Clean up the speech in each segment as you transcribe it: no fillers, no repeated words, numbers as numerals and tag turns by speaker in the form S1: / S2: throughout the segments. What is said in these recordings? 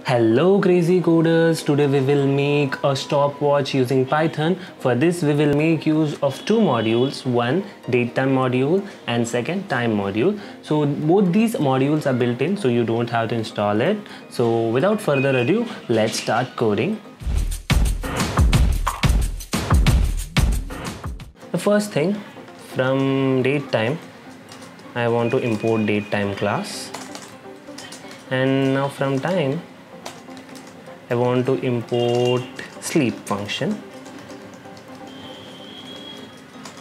S1: Hello crazy coders, today we will make a stopwatch using Python. For this we will make use of two modules, one datetime module and second time module. So both these modules are built in, so you don't have to install it. So without further ado, let's start coding. The first thing, from datetime I want to import datetime class, and now from time I want to import sleep function.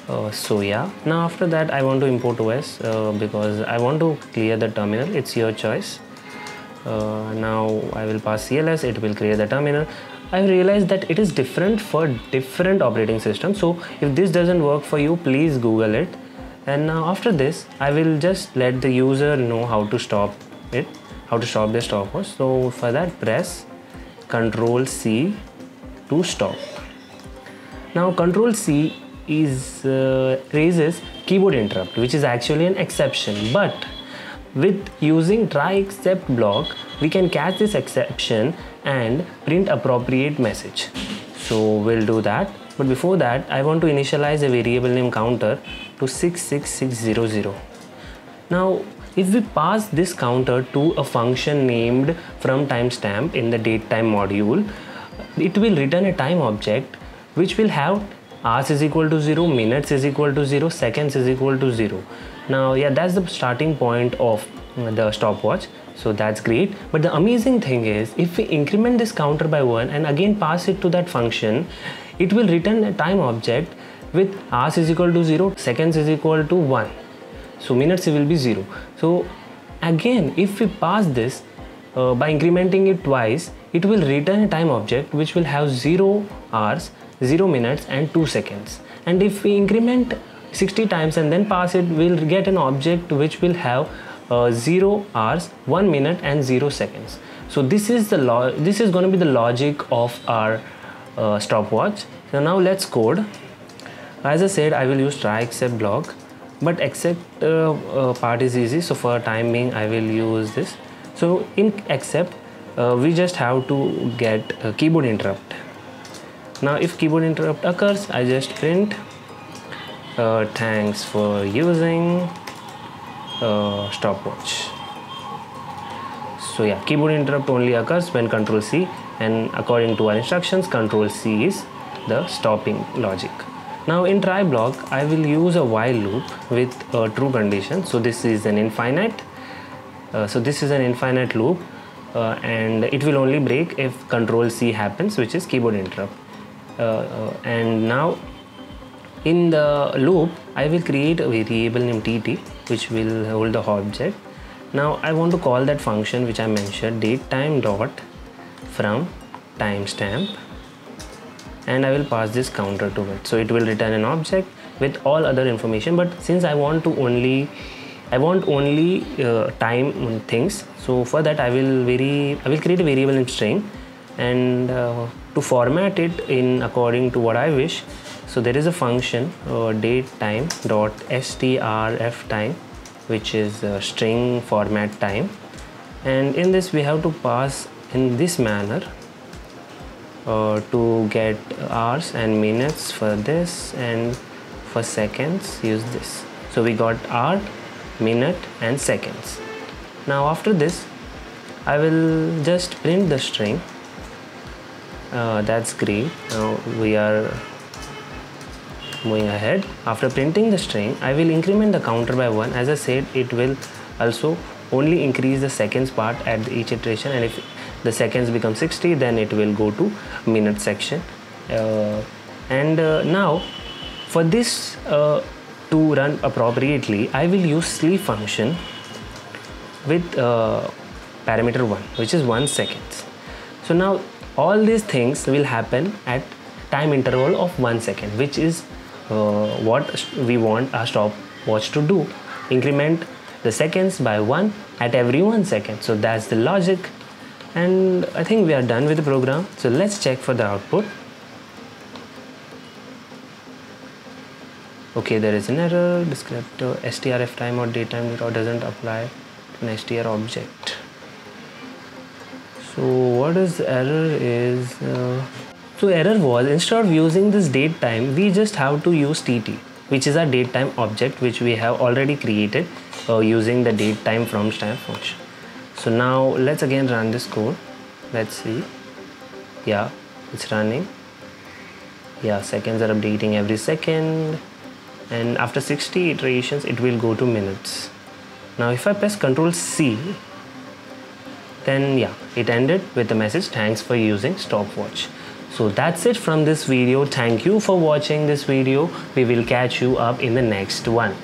S1: Now after that I want to import OS because I want to clear the terminal. It's your choice. Now I will pass CLS, it will clear the terminal. I realized that it is different for different operating systems, so if this doesn't work for you, please Google it. And now after this I will just let the user know how to stop it, how to stop the stopwatch. So for that, press Control C to stop. Now Control C is raises keyboard interrupt, which is actually an exception, but with using try except block we can catch this exception and print appropriate message. So we'll do that, but before that I want to initialize a variable name counter to 66600. Now if we pass this counter to a function named from timestamp in the datetime module, it will return a time object which will have hours is equal to 0, minutes is equal to 0, seconds is equal to 0. Now yeah, that's the starting point of the stopwatch, so that's great. But the amazing thing is, if we increment this counter by 1 and again pass it to that function, it will return a time object with hours is equal to 0, seconds is equal to 1. So minutes will be 0. So again, if we pass this by incrementing it twice, it will return a time object which will have 0 hours, 0 minutes and 2 seconds. And if we increment 60 times and then pass it, we'll get an object which will have 0 hours, 1 minute and 0 seconds. So this is going to be the logic of our stopwatch. So now let's code. As I said, I will use try except block, but except part is easy, so for time being I will use this. So in except we just have to get a keyboard interrupt. Now if keyboard interrupt occurs, I just print thanks for using stopwatch. So yeah, keyboard interrupt only occurs when Control C, and according to our instructions, Control C is the stopping logic. Now in try block I will use a while loop with a true condition. So this is an infinite loop and it will only break if Control C happens, which is keyboard interrupt. And now in the loop I will create a variable named TT which will hold the object. Now I want to call that function which I mentioned, datetime dot from timestamp, and I will pass this counter to it. So it will return an object with all other information, but since I want only time things, so for that I will create a variable in string, and to format it in according to what I wish. So there is a function datetime dot strftime, which is string format time, and in this we have to pass in this manner to get hours and minutes for this, and for seconds use this. So we got hour, minute and seconds. Now after this I will just print the string. That's great. Now we are moving ahead. After printing the string, I will increment the counter by 1. As I said, it will also only increase the seconds part at each iteration, and if the seconds become 60, then it will go to minute section. Now for this to run appropriately, I will use sleep function with parameter 1, which is 1 second. So now all these things will happen at time interval of 1 second, which is what we want our stopwatch to do, increment the seconds by 1 at every 1 second. So that's the logic, and I think we are done with the program. So let's check for the output. Okay, there is an error, descriptor strftime or datetime doesn't apply to an str object. So what is error is so error was, instead of using this date time, we just have to use tt, which is our date time object, which we have already created using the date time from stamp function. So now let's again run this code. Let's see. Yeah, it's running. Yeah, seconds are updating every second, and after 60 iterations it will go to minutes. Now if I press Ctrl C, then yeah, it ended with the message, thanks for using stopwatch. So that's it from this video. Thank you for watching this video. We will catch you up in the next one.